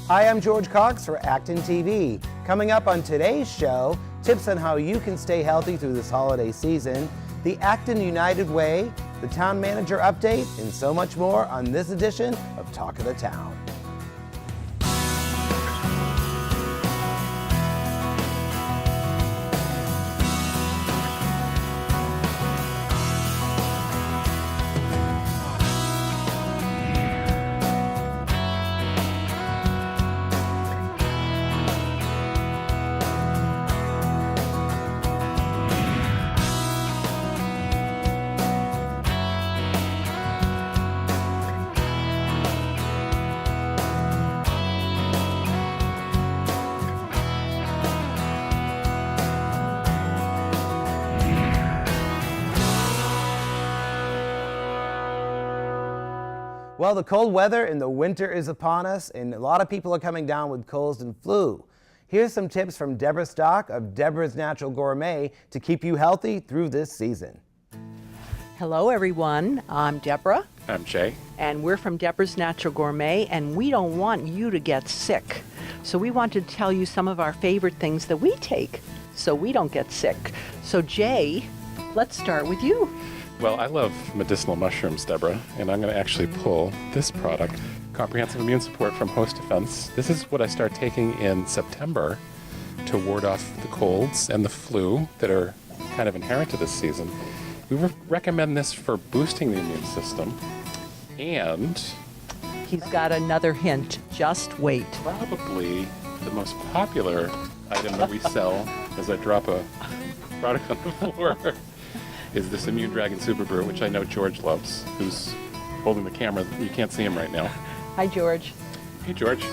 Hi, I'm George Cox for Acton TV. Coming up on today's show, tips on how you can stay healthy through this holiday season, the Acton United Way, the town manager update, and so much more on this edition of Talk of the Town. Well, the cold weather and the winter is upon us, and a lot of people are coming down with colds and flu. Here's some tips from Debra Stock of Deborahs Natural Gourmet to keep you healthy through this season. Hello everyone, I'm Deborah. I'm Jay. And we're from Deborahs Natural Gourmet, and we don't want you to get sick. So we want to tell you some of our favorite things that we take so we don't get sick. So Jay, let's start with you. Well, I love medicinal mushrooms, Deborah, and I'm going to actually pull this product, Comprehensive Immune Support from Host Defense. This is what I start taking in September to ward off the colds and the flu that are kind of inherent to this season. We recommend this for boosting the immune system, and he's got another hint. Just wait. Probably the most popular item that we sell as I drop a product on the floor is this Immune Dragon Super Brew, which I know George loves, who's holding the camera. You can't see him right now. Hi, George. Hey, George.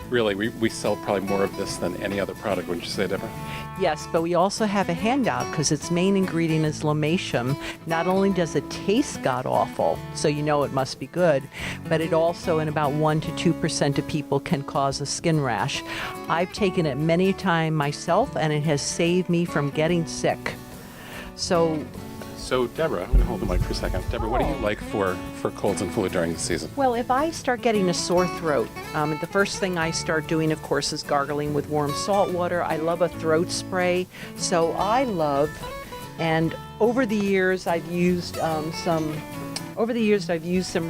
Really, we sell probably more of this than any other product, wouldn't you say, Deborah? Yes, but we also have a handout because its main ingredient is lomatium. Not only does it taste god-awful, so you know it must be good, but it also, in about 1 to 2% of people, can cause a skin rash. I've taken it many a time myself, and it has saved me from getting sick. So Deborah, I'm going to hold the mic for a second. Deborah, what do you like for colds and flu during the season? Well, if I start getting a sore throat, the first thing I start doing, of course, is gargling with warm salt water. I love a throat spray. So I love, and over the years I've used some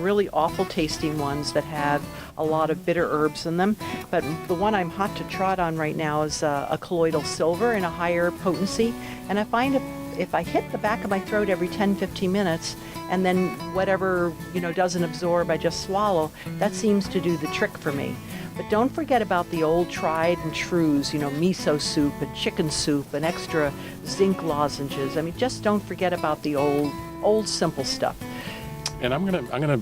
really awful tasting ones that have a lot of bitter herbs in them. But the one I'm hot to trot on right now is a colloidal silver in a higher potency. And I find if I hit the back of my throat every 10-15 minutes and then whatever doesn't absorb, I just swallow, that seems to do the trick for me. But don't forget about the old tried and trues, miso soup and chicken soup and extra zinc lozenges. I mean, just don't forget about the old simple stuff. And I'm gonna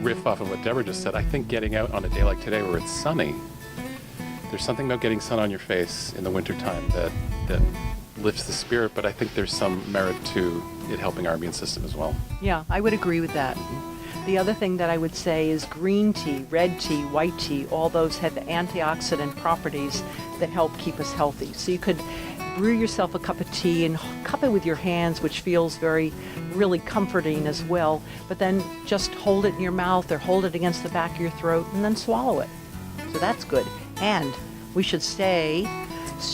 riff off of what Deborah just said. I think getting out on a day like today where it's sunny, there's something about getting sun on your face in the wintertime that lifts the spirit, but I think there's some merit to it helping our immune system as well. Yeah, I would agree with that. The other thing that I would say is green tea, red tea, white tea, all those have antioxidant properties that help keep us healthy. So you could brew yourself a cup of tea and cup it with your hands, which feels really comforting as well, but then just hold it in your mouth or hold it against the back of your throat and then swallow it. So that's good. And we should stay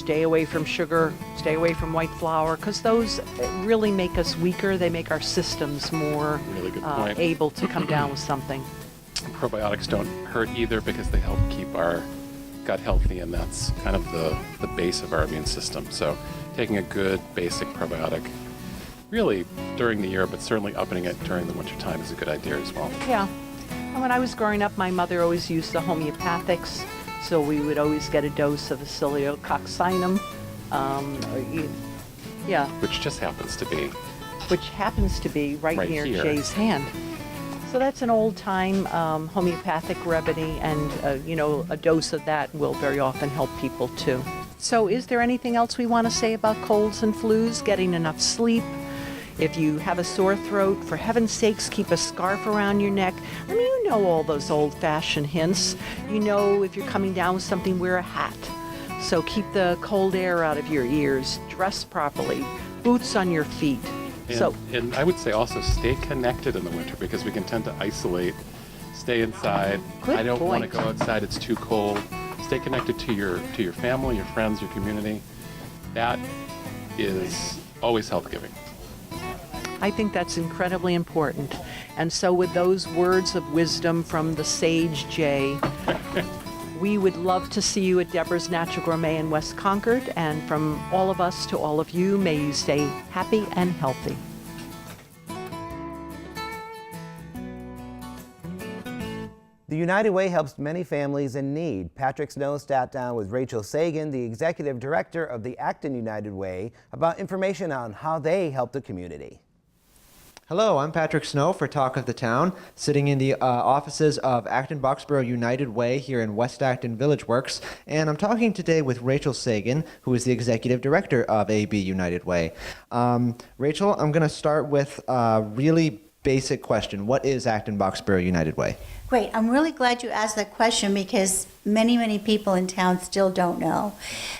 away from sugar, stay away from white flour, because those really make us weaker. They make our systems more really good point. Able to come down with something. Probiotics don't hurt either because they help keep our gut healthy, and that's kind of the base of our immune system. So taking a good basic probiotic really during the year, but certainly upping it during the winter time is a good idea as well. Yeah. And when I was growing up, my mother always used the homeopathics. So we would always get a dose of Aciliococcinum, which just happens to be right near here. Jay's hand. So that's an old-time homeopathic remedy, and a dose of that will very often help people too. So is there anything else we want to say about colds and flus? Getting enough sleep. If you have a sore throat, for heaven's sakes, keep a scarf around your neck. I mean, you know all those old-fashioned hints. If you're coming down with something, wear a hat. So keep the cold air out of your ears. Dress properly. Boots on your feet. And I would say also stay connected in the winter, because we can tend to isolate Stay inside. Good I don't want to point. go outside. It's too cold. Stay connected to your family, your friends, your community. That is always health giving. I think that's incredibly important. And so with those words of wisdom from the sage Jay, we would love to see you at Deborah's Natural Gourmet in West Concord. And from all of us to all of you, may you stay happy and healthy. The United Way helps many families in need. Patrick Snow sat down with Rachel Sagan, the executive director of the Acton United Way, about information on how they help the community. Hello, I'm Patrick Snow for Talk of the Town, sitting in the offices of Acton Boxborough United Way here in West Acton Village Works, and I'm talking today with Rachel Sagan, who is the executive director of AB United Way. Rachel, I'm going to start with a really basic question. What is Acton Boxborough United Way? Great. I'm really glad you asked that question because many people in town still don't know.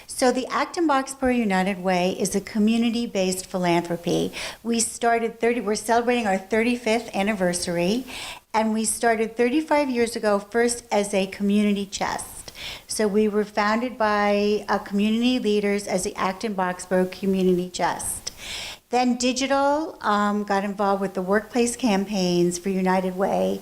So the Acton Boxborough United Way is a community-based philanthropy. We're celebrating our 35th anniversary, and we started 35 years ago first as a community chest. So we were founded by community leaders as the Acton Boxborough Community Chest. Then digital got involved with the workplace campaigns for United Way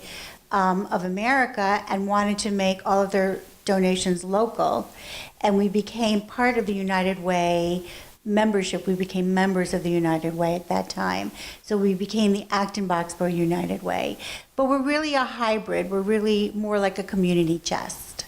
of America and wanted to make all of their donations local. And we became part of the United Way membership. We became members of the United Way at that time. So we became the Acton Boxborough United Way. But we're really a hybrid. We're really more like a community chest.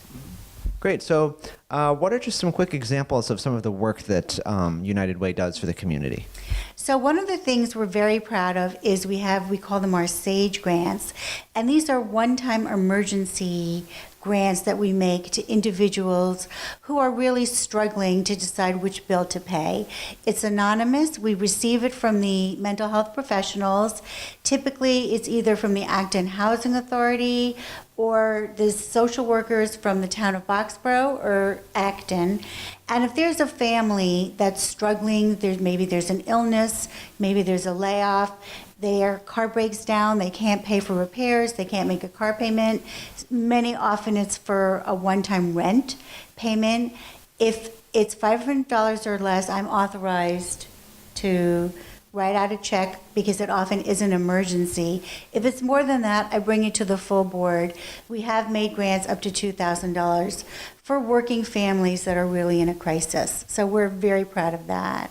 Great. So what are just some quick examples of some of the work that United Way does for the community? So one of the things we're very proud of is we call them our SAGE grants. And these are one-time emergency grants that we make to individuals who are really struggling to decide which bill to pay. It's anonymous. We receive it from the mental health professionals. Typically, it's either from the Acton Housing Authority or the social workers from the town of Boxborough or Acton. And if there's a family that's struggling, maybe there's an illness, maybe there's a layoff, their car breaks down, they can't pay for repairs, they can't make a car payment. Often it's for a one-time rent payment. If it's $500 or less, I'm authorized to write out a check because it often is an emergency. If it's more than that, I bring it to the full board. We have made grants up to $2,000 for working families that are really in a crisis. So we're very proud of that.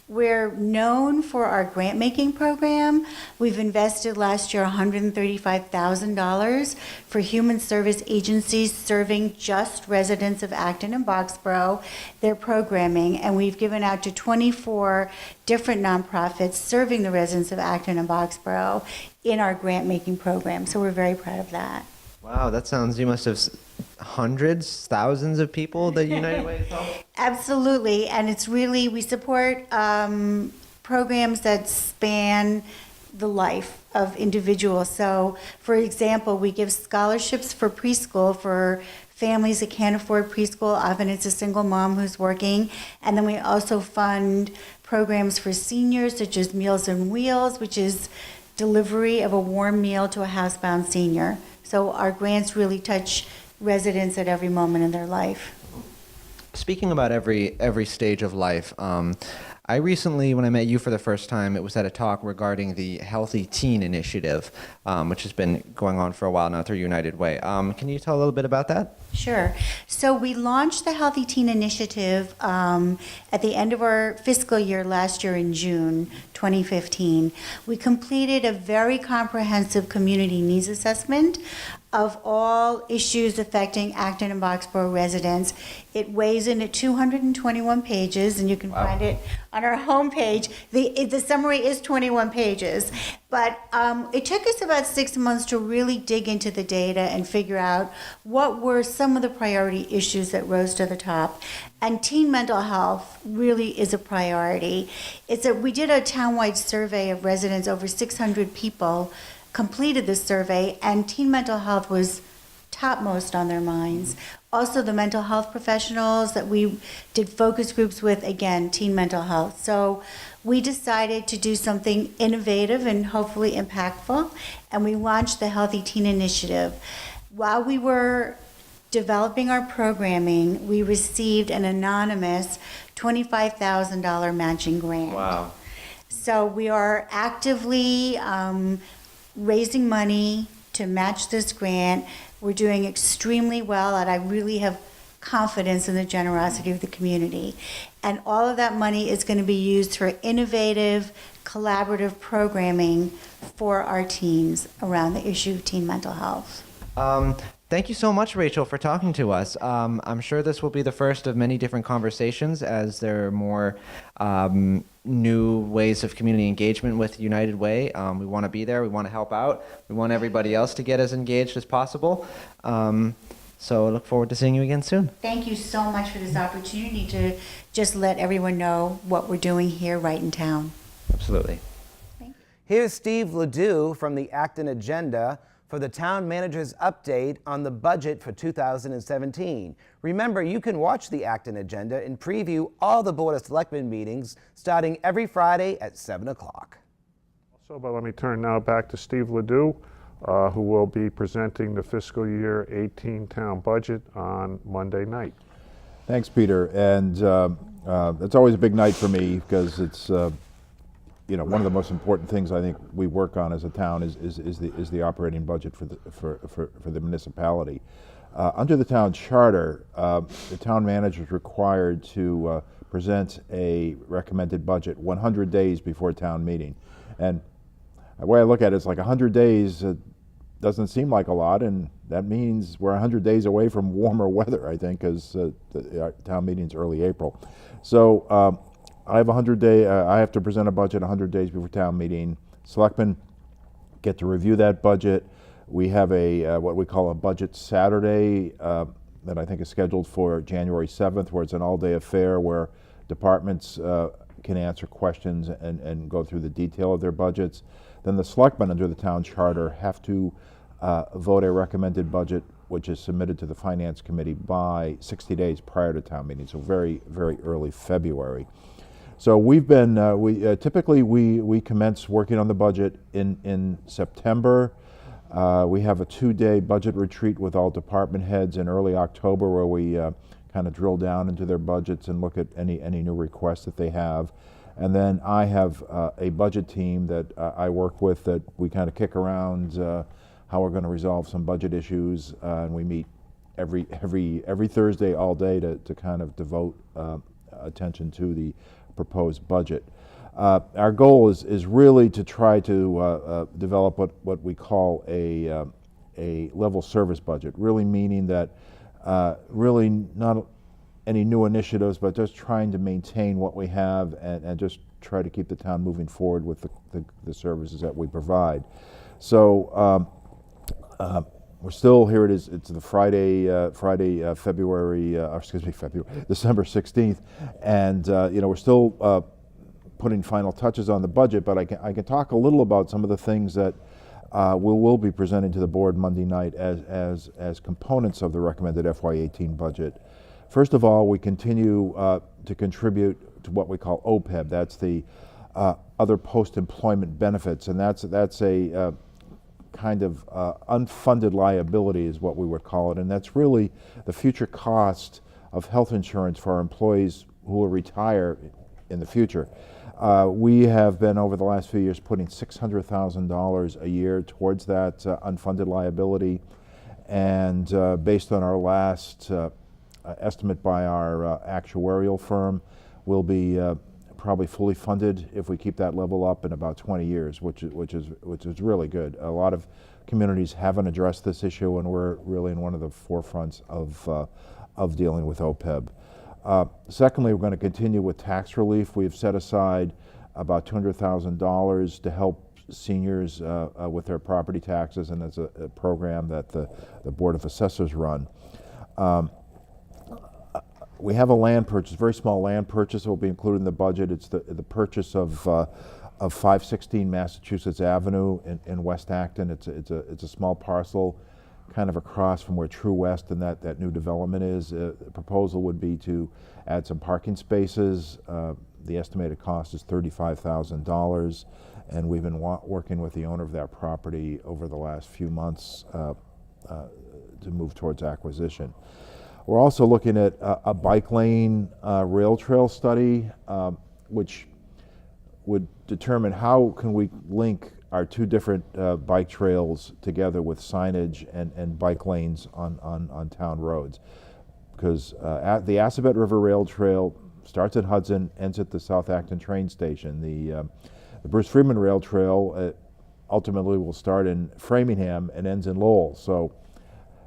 We're known for our grant making program. We've invested last year $135,000 for human service agencies serving just residents of Acton and Boxborough, their programming, and we've given out to 24 different nonprofits serving the residents of Acton and Boxborough in our grant making program. So we're very proud of that. Wow, that sounds, you must have hundreds, thousands of people that United Way has helped? Absolutely, and it's really, we support programs that span the life of individuals. So, for example, we give scholarships for preschool for families that can't afford preschool. Often it's a single mom who's working. And then we also fund programs for seniors, such as Meals on Wheels, which is delivery of a warm meal to a housebound senior. So our grants really touch residents at every moment in their life. Speaking about every stage of life, I recently, when I met you for the first time, it was at a talk regarding the Healthy Teen Initiative, which has been going on for a while now through United Way. Can you tell a little bit about that? Sure. So we launched the Healthy Teen Initiative at the end of our fiscal year last year in June 2015. We completed a very comprehensive community needs assessment of all issues affecting Acton and Boxborough residents. It weighs in at 221 pages, and you can find it on our homepage. The summary is 21 pages, but it took us about 6 months to really dig into the data and figure out what were some of the priority issues that rose to the top. And teen mental health really is a priority. We did a townwide survey of residents, over 600 people completed this survey, and teen mental health was topmost on their minds. Also, the mental health professionals that we did focus groups with, again, teen mental health. So we decided to do something innovative and hopefully impactful, and we launched the Healthy Teen Initiative. While we were developing our programming, we received an anonymous $25,000 matching grant. Wow. So we are actively raising money to match this grant. We're doing extremely well, and I really have confidence in the generosity of the community. And all of that money is going to be used for innovative, collaborative programming for our teens around the issue of teen mental health. Thank you so much, Rachel, for talking to us. I'm sure this will be the first of many different conversations as there are more new ways of community engagement with United Way. We want to be there. We want to help out. We want everybody else to get as engaged as possible. So I look forward to seeing you again soon. Thank you so much for this opportunity to just let everyone know what we're doing here right in town. Absolutely. Here's Steve Ledoux from the Acton Agenda for the town manager's update on the budget for 2017. Remember, you can watch the Acton Agenda and preview all the Board of Selectmen meetings starting every Friday at 7 o'clock. But let me turn now back to Steve Ledoux, who will be presenting the fiscal year 18 town budget on Monday night. Thanks, Peter. And it's always a big night for me because it's one of the most important things I think we work on as a town is the operating budget for the municipality. Under the town charter, the town manager is required to present a recommended budget 100 days before town meeting. And the way I look at it, it's like 100 days doesn't seem like a lot, and that means we're 100 days away from warmer weather, I think, because the town meeting's early April. So I have I have to present a budget 100 days before town meeting. Selectmen get to review that budget. We have a what we call a budget Saturday that I think is scheduled for January 7th, where it's an all-day affair where departments can answer questions and go through the detail of their budgets. Then the selectmen under the town charter have to vote a recommended budget which is submitted to the Finance Committee by 60 days prior to town meeting, so very, very early February. So we've been, typically we commence working on the budget in September. We have a 2-day budget retreat with all department heads in early October where we kind of drill down into their budgets and look at any new requests that they have. And then I have a budget team that I work with that we kind of kick around how we're going to resolve some budget issues, and we meet every Thursday all day to kind of devote attention to the proposed budget. Our goal is really to try to develop what we call a level service budget, really meaning that really not any new initiatives, but just trying to maintain what we have and just try to keep the town moving forward with the services that we provide. So we're still, here it is, it's the February, December 16th, and we're still putting final touches on the budget, but I can talk a little about some of the things that we'll be presenting to the board Monday night as components of the recommended FY18 budget. First of all, we continue to contribute to what we call OPEB. That's the other post-employment benefits, and that's a kind of unfunded liability is what we would call it, and that's really the future cost of health insurance for our employees who will retire in the future. We have been, over the last few years, putting $600,000 a year towards that unfunded liability, and based on our last estimate by our actuarial firm, we'll be probably fully funded if we keep that level up in about 20 years, which is really good. A lot of communities haven't addressed this issue, and we're really in one of the forefronts of dealing with OPEB. Secondly, we're going to continue with tax relief. We've set aside about $200,000 to help seniors with their property taxes, and it's a program that the Board of Assessors run. We have a land purchase, very small land purchase that will be included in the budget. It's the purchase of 516 Massachusetts Avenue in West Acton. It's a small parcel kind of across from where True West and that new development is. The proposal would be to add some parking spaces. The estimated cost is $35,000, and we've been working with the owner of that property over the last few months to move towards acquisition. We're also looking at a bike lane rail trail study, which would determine how can we link our two different bike trails together with signage and bike lanes on town roads. Because the Assabet River Rail Trail starts at Hudson, ends at the South Acton train station. The Bruce Freeman Rail Trail ultimately will start in Framingham and ends in Lowell. So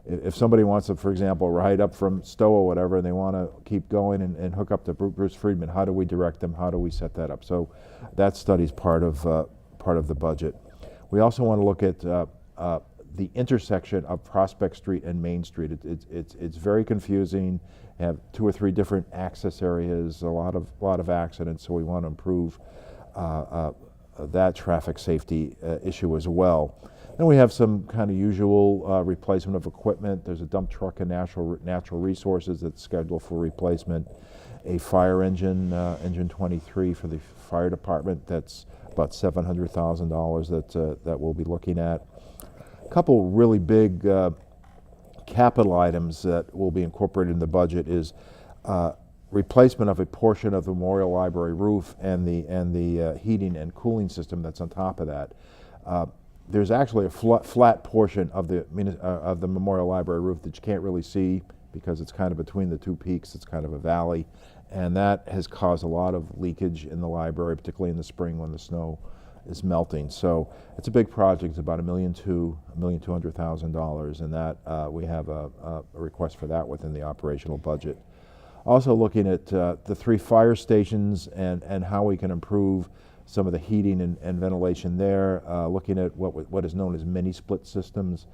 if somebody wants to, for example, ride up from Stowe or whatever, and they want to keep going and hook up to Bruce Freeman, how do we direct them? How do we set that up? So that study's part of the budget. We also want to look at the intersection of Prospect Street and Main Street. It's very confusing. Have 2 or 3 different access areas, a lot of accidents. So we want to improve that traffic safety issue as well. Then we have some kind of usual replacement of equipment. There's a dump truck and natural resources that's scheduled for replacement. A fire engine, engine 23 for the fire department. That's about $700,000 that we'll be looking at. A couple really big capital items that will be incorporated in the budget is replacement of a portion of the Memorial Library roof and the heating and cooling system that's on top of that. There's actually a flat portion of the Memorial Library roof that you can't really see because it's kind of between the two peaks. It's kind of a valley, and that has caused a lot of leakage in the library, particularly in the spring when the snow is melting. So it's a big project. It's about $1,200,000, and that we have a request for that within the operational budget. Also looking at the 3 fire stations and how we can improve some of the heating and ventilation there, looking at what is known as mini split systems,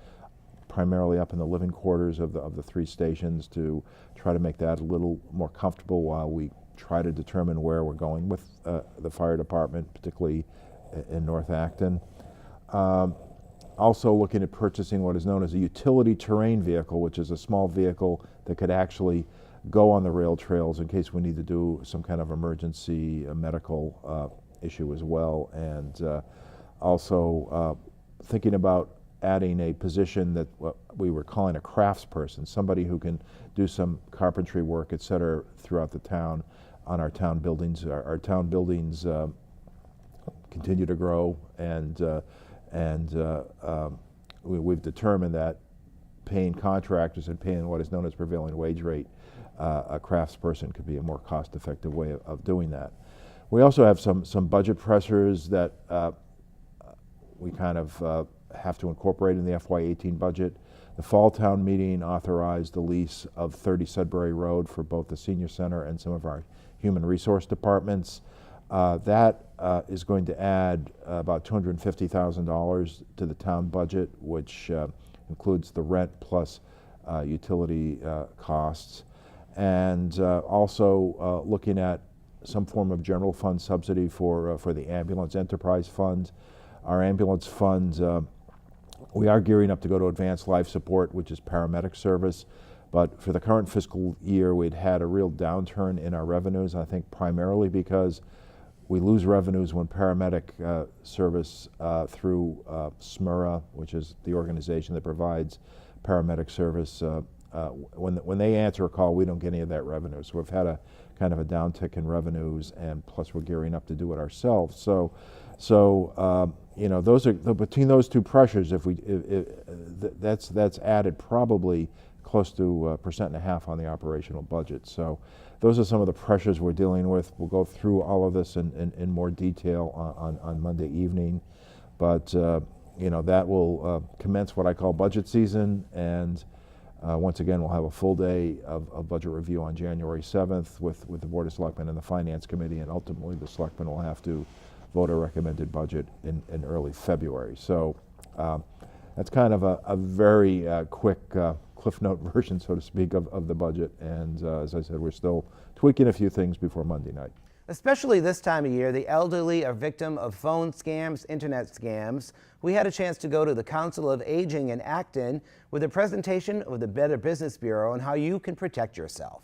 primarily up in the living quarters of the 3 stations, to try to make that a little more comfortable while we try to determine where we're going with the fire department, particularly in North Acton. Also looking at purchasing what is known as a utility terrain vehicle, which is a small vehicle that could actually go on the rail trails in case we need to do some kind of emergency medical issue as well. And also thinking about adding a position that what we were calling a craftsperson, somebody who can do some carpentry work, et cetera, throughout the town on our town buildings. Our town buildings continue to grow, and we've determined that paying contractors and paying what is known as prevailing wage rate, a craftsperson could be a more cost-effective way of doing that. We also have some budget pressures that we kind of have to incorporate in the FY18 budget. The fall town meeting authorized the lease of 30 Sudbury Road for both the senior center and some of our human resource departments. That is going to add about $250,000 to the town budget, which includes the rent plus utility costs. And also looking at some form of general fund subsidy for the ambulance enterprise fund. Our ambulance fund, we are gearing up to go to advanced life support, which is paramedic service. But for the current fiscal year, we'd had a real downturn in our revenues, I think primarily because we lose revenues when paramedic service through SMERA, which is the organization that provides paramedic service. When they answer a call, we don't get any of that revenue. So we've had a kind of a downtick in revenues, and plus we're gearing up to do it ourselves. So you know, those are between those two pressures. That's added probably close to 1.5% on the operational budget. So those are some of the pressures we're dealing with. We'll go through all of this in more detail on Monday evening, but you know, that will commence what I call budget season, and once again, we'll have a full day of budget review on January 7th with the Board of Selectmen and the Finance Committee, and ultimately the Selectmen will have to vote a recommended budget in early February. So that's kind of a very quick Cliff Note version, so to speak, of the budget. And as I said, we're still tweaking a few things before Monday night. Especially this time of year, the elderly are victim of phone scams, internet scams. We had a chance to go to the Council of Aging in Acton with a presentation of the Better Business Bureau on how you can protect yourself.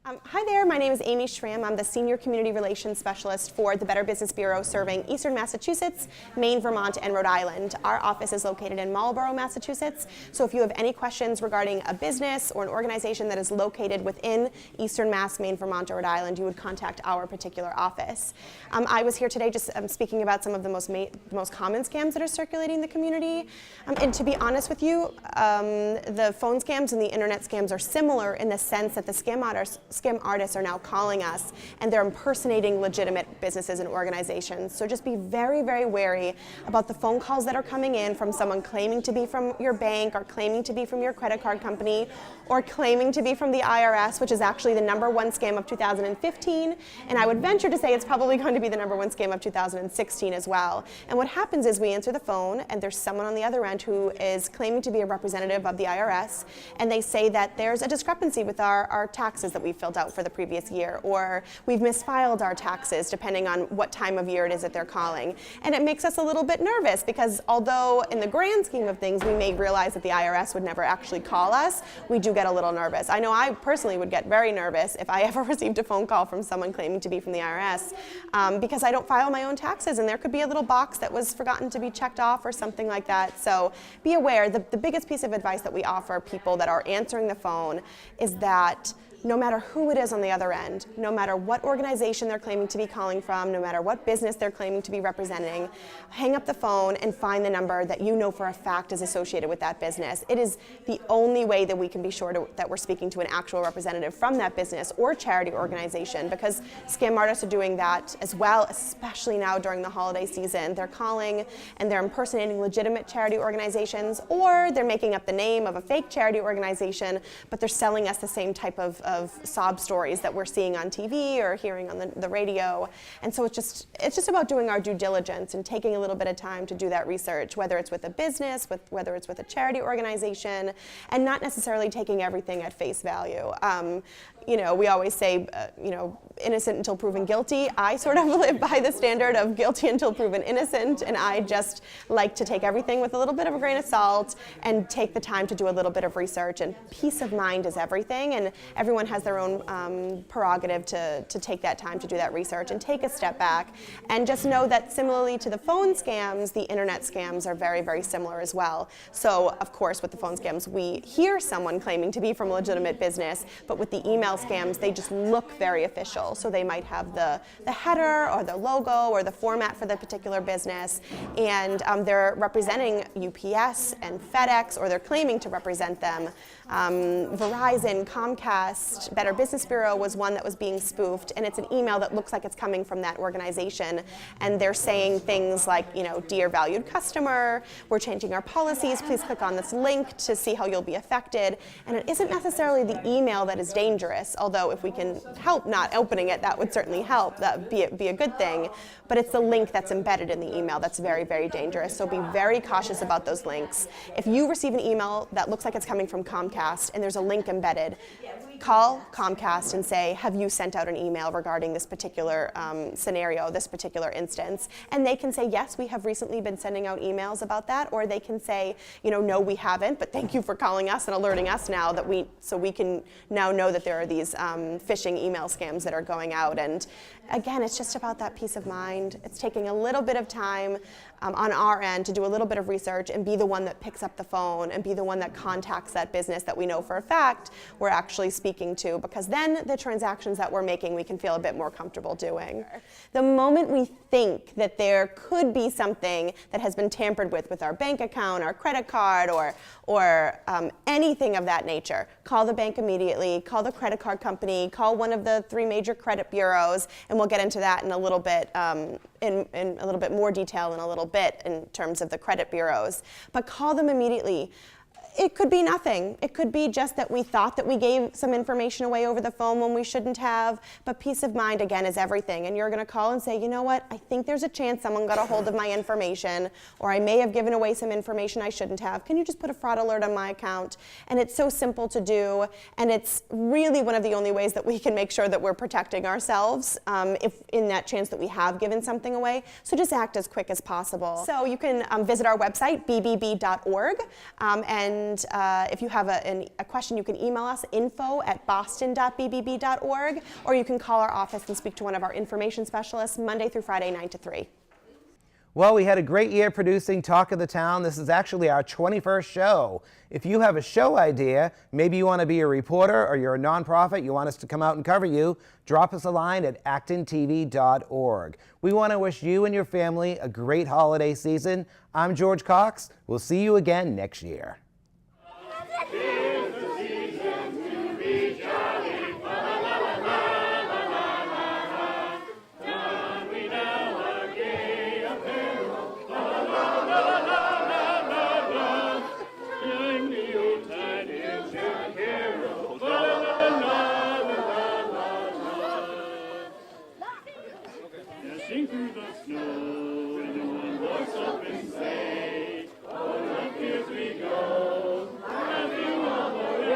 Hi there, my name is Amy Schramm. I'm the Senior Community Relations Specialist for the Better Business Bureau serving Eastern Massachusetts, Maine, Vermont, and Rhode Island. Our office is located in Marlborough, Massachusetts, so if you have any questions regarding a business or an organization that is located within Eastern Mass, Maine, Vermont, or Rhode Island, you would contact our particular office. I was here today just speaking about some of the most common scams that are circulating in the community. And to be honest with you, the phone scams and the internet scams are similar in the sense that the scam artists are now calling us and they're impersonating legitimate businesses and organizations. So just be very, very wary about the phone calls that are coming in from someone claiming to be from your bank or claiming to be from your credit card company or claiming to be from the IRS, which is actually the #1 scam of 2015. And I would venture to say it's probably going to be the #1 scam of 2016 as well. And what happens is we answer the phone and there's someone on the other end who is claiming to be a representative of the IRS, and they say that there's a discrepancy with our taxes that we filled out for the previous year, or we've misfiled our taxes depending on what time of year it is that they're calling. And it makes us a little bit nervous because although in the grand scheme of things we may realize that the IRS would never actually call us, we do get a little nervous. I know I personally would get very nervous if I ever received a phone call from someone claiming to be from the IRS because I don't file my own taxes and there could be a little box that was forgotten to be checked off or something like that. So be aware. The biggest piece of advice that we offer people that are answering the phone is that no matter who it is on the other end, no matter what organization they're claiming to be calling from, no matter what business they're claiming to be representing, hang up the phone and find the number that you know for a fact is associated with that business. It is the only way that we can be sure that we're speaking to an actual representative from that business or charity organization, because scam artists are doing that as well, especially now during the holiday season. They're calling and they're impersonating legitimate charity organizations, or they're making up the name of a fake charity organization, but they're selling us the same type of sob stories that we're seeing on TV or hearing on the radio. And so it's just about doing our due diligence and taking a little bit of time to do that research, whether it's with a business, whether it's with a charity organization, and not necessarily taking everything at face value. You know, we always say, you know, innocent until proven guilty. I sort of live by the standard of guilty until proven innocent, and I just like to take everything with a little bit of a grain of salt and take the time to do a little bit of research. And peace of mind is everything, and everyone has their own prerogative to take that time to do that research and take a step back. And just know that similarly to the phone scams, the internet scams are very, very similar as well. So, of course, with the phone scams, we hear someone claiming to be from a legitimate business, but with the email scams, they just look very official. So they might have the header or the logo or the format for the particular business, and they're representing UPS and FedEx, or they're claiming to represent them. Verizon, Comcast, Better Business Bureau was one that was being spoofed, and it's an email that looks like it's coming from that organization, and they're saying things like, you know, dear valued customer, we're changing our policies, please click on this link to see how you'll be affected. And it isn't necessarily the email that is dangerous, although if we can help not opening it, that would certainly help, that would be a good thing, but it's the link that's embedded in the email that's very, very dangerous. So be very cautious about those links. If you receive an email that looks like it's coming from Comcast and there's a link embedded, call Comcast and say, have you sent out an email regarding this particular scenario, this particular instance? And they can say, yes, we have recently been sending out emails about that, or they can say, you know, no, we haven't, but thank you for calling us and alerting us now that we can now know that there are these phishing email scams that are going out. And again, it's just about that peace of mind. It's taking a little bit of time on our end to do a little bit of research and be the one that picks up the phone and be the one that contacts that business that we know for a fact we're actually speaking to, because then the transactions that we're making we can feel a bit more comfortable doing. The moment we think that there could be something that has been tampered with our bank account, our credit card, or anything of that nature, call the bank immediately, call the credit card company, call one of the 3 major credit bureaus, and we'll get into that in a little bit, in a little bit more detail in a little bit in terms of the credit bureaus. But call them immediately. It could be nothing. It could be just that we thought that we gave some information away over the phone when we shouldn't have, but peace of mind, again, is everything. And you're gonna call and say, you know what, I think there's a chance someone got a hold of my information, or I may have given away some information I shouldn't have. Can you just put a fraud alert on my account? And it's so simple to do, and it's really one of the only ways that we can make sure that we're protecting ourselves if in that chance that we have given something away. So just act as quick as possible. So you can visit our website, bbb.org, and And if you have a question, you can email us, info@boston.bbb.org, or you can call our office and speak to one of our information specialists Monday through Friday, 9 to 3. Well, we had a great year producing Talk of the Town. This is actually our 21st show. If you have a show idea, maybe you want to be a reporter or you're a nonprofit, you want us to come out and cover you, drop us a line at ActonTV.org. We want to wish you and your family a great holiday season. I'm George Cox. We'll see you again next year. Dashing through the snow, and no one walks up and say, oh, what fears we go, happy on the way.